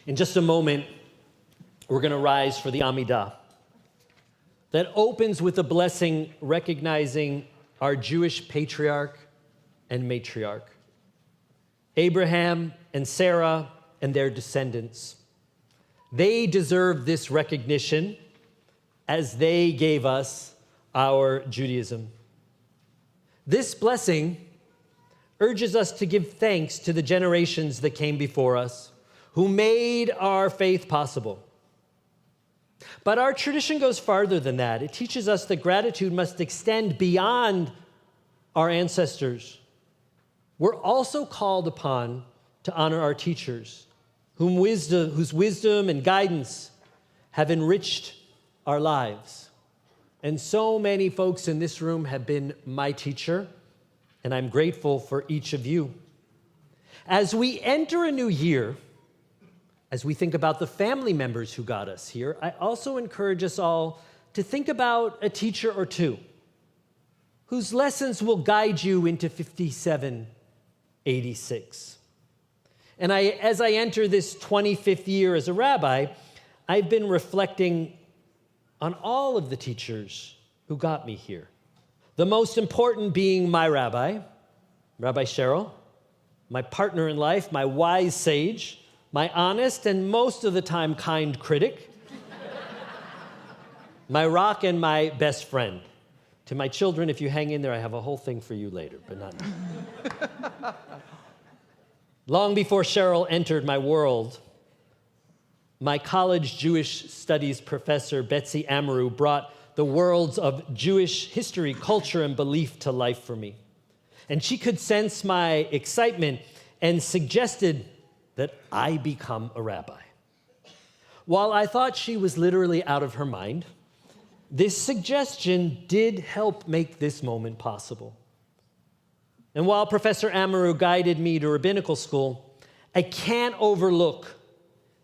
In just a moment, we're going to rise for the Amidah. That opens with a blessing recognizing our Jewish patriarch and matriarch, Abraham and Sarah and their descendants. They deserve this recognition as they gave us our Judaism. This blessing urges us to give thanks to the generations that came before us, who made our faith possible. But our tradition goes farther than that. It teaches us that gratitude must extend beyond our ancestors. We're also called upon to honor our teachers, whose wisdom and guidance have enriched our lives. And so many folks in this room have been my teacher, and I'm grateful for each of you. As we enter a new year, as we think about the family members who got us here, I also encourage us all to think about a teacher or two whose lessons will guide you into 5786. And as I enter this 25th year as a rabbi, I've been reflecting on all of the teachers who got me here. The most important being my rabbi, Rabbi Cheryl, my partner in life, my wise sage, my honest and most of the time kind critic, my rock and my best friend. To my children, if you hang in there, I have a whole thing for you later, but not now. Long before Cheryl entered my world, my college Jewish studies professor, Betsy Amaru, brought the worlds of Jewish history, culture, and belief to life for me. And she could sense my excitement and suggested that I become a rabbi. While I thought she was literally out of her mind, this suggestion did help make this moment possible. And while Professor Amaru guided me to rabbinical school, I can't overlook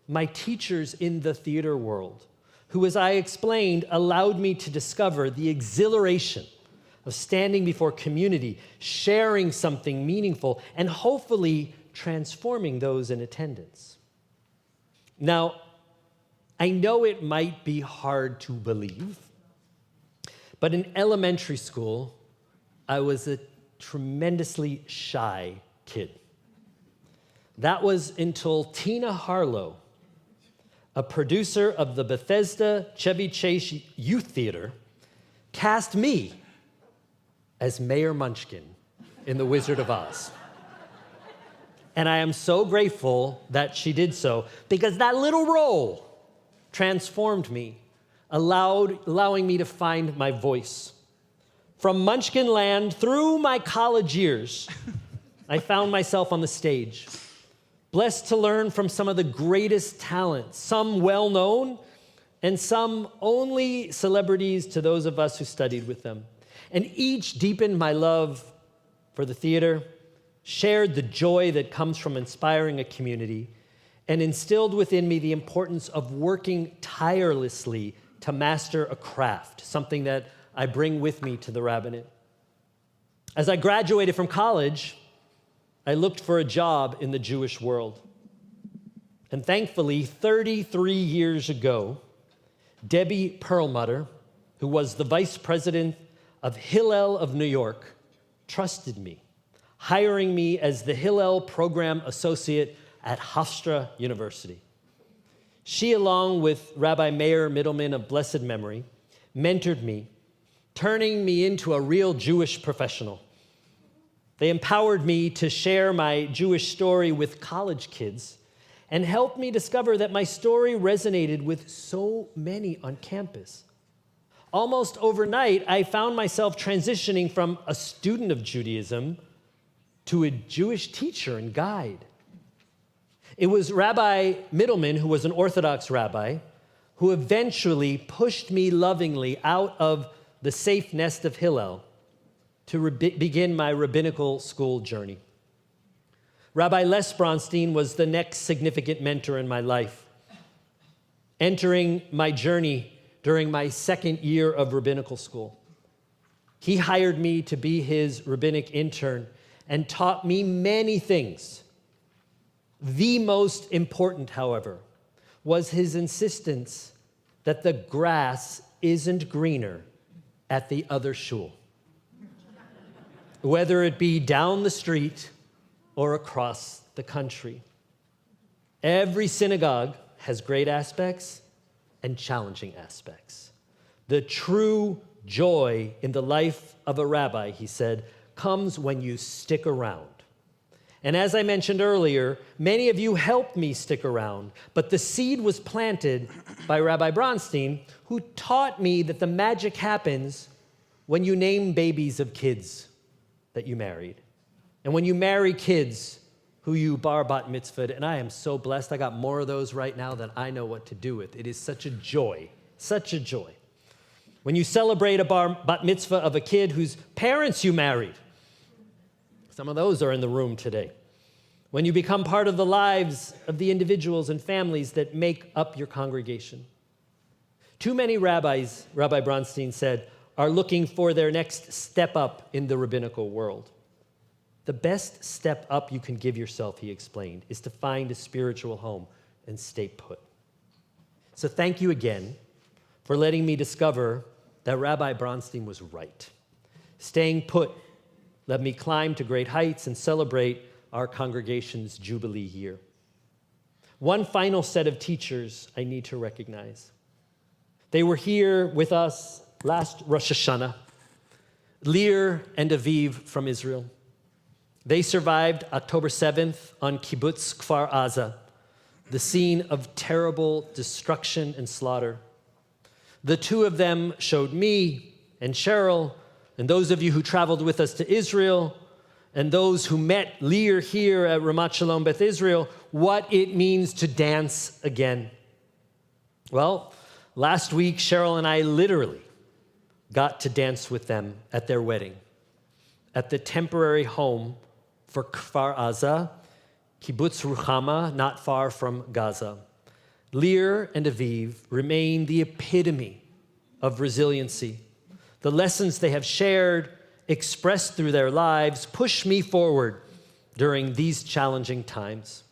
my teachers in the theater world, who, as I explained, allowed me to discover the exhilaration of standing before community, sharing something meaningful, and hopefully transforming those in attendance. Now, I know it might be hard to believe, but in elementary school, I was a tremendously shy kid. That was until Tina Harlow, a producer of the Bethesda Chevy Chase Youth Theater, cast me as Mayor Munchkin in The Wizard of Oz. And I am so grateful that she did so, because that little role transformed me, allowing me to find my voice. From Munchkin land through my college years, I found myself on the stage, blessed to learn from some of the greatest talents, some well-known, and some only celebrities to those of us who studied with them. And each deepened my love for the theater, shared the joy that comes from inspiring a community, and instilled within me the importance of working tirelessly to master a craft, something that I bring with me to the rabbinate. As I graduated from college, I looked for a job in the Jewish world. And thankfully, 33 years ago, Debbie Perlmutter, who was the vice president of Hillel of New York, trusted me, hiring me as the Hillel Program Associate at Hofstra University. She, along with Rabbi Meir Middleman of blessed memory, mentored me, turning me into a real Jewish professional. They empowered me to share my Jewish story with college kids and helped me discover that my story resonated with so many on campus. Almost overnight, I found myself transitioning from a student of Judaism to a Jewish teacher and guide. It was Rabbi Middleman, who was an Orthodox rabbi, who eventually pushed me lovingly out of the safe nest of Hillel to begin my rabbinical school journey. Rabbi Les Bronstein was the next significant mentor in my life. Entering my journey during my second year of rabbinical school, he hired me to be his rabbinic intern and taught me many things. The most important, however, was his insistence that the grass isn't greener at the other shul, whether it be down the street or across the country. Every synagogue has great aspects and challenging aspects. The true joy in the life of a rabbi, he said, comes when you stick around. And as I mentioned earlier, many of you helped me stick around, but the seed was planted by Rabbi Bronstein, who taught me that the magic happens when you name babies of kids that you married, and when you marry kids who you bar bat mitzvahed, and I am so blessed. I got more of those right now than I know what to do with. It is such a joy, such a joy. When you celebrate a bat mitzvah of a kid whose parents you married, some of those are in the room today. When you become part of the lives of the individuals and families that make up your congregation. Too many rabbis, Rabbi Bronstein said, are looking for their next step up in the rabbinical world. The best step up you can give yourself, he explained, is to find a spiritual home and stay put. So thank you again for letting me discover that Rabbi Bronstein was right. Staying put let me climb to great heights and celebrate our congregation's Jubilee Year. One final set of teachers I need to recognize. They were here with us last Rosh HaShanah, Lear and Aviv from Israel. They survived October 7th on Kibbutz Kfar Aza, the scene of terrible destruction and slaughter. The two of them showed me and Cheryl, and those of you who traveled with us to Israel, and those who met Lear here at Ramat Shalom Beth Israel, what it means to dance again. Well, last week, Cheryl and I literally got to dance with them at their wedding, at the temporary home for Kfar Aza, Kibbutz Ruchama, not far from Gaza. Lear and Aviv remain the epitome of resiliency. The lessons they have shared, expressed through their lives, push me forward during these challenging times.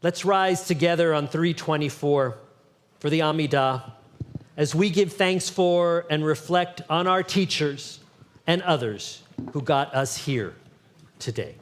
Let's rise together on 324 for the Amidah as we give thanks for and reflect on our teachers and others who got us here today.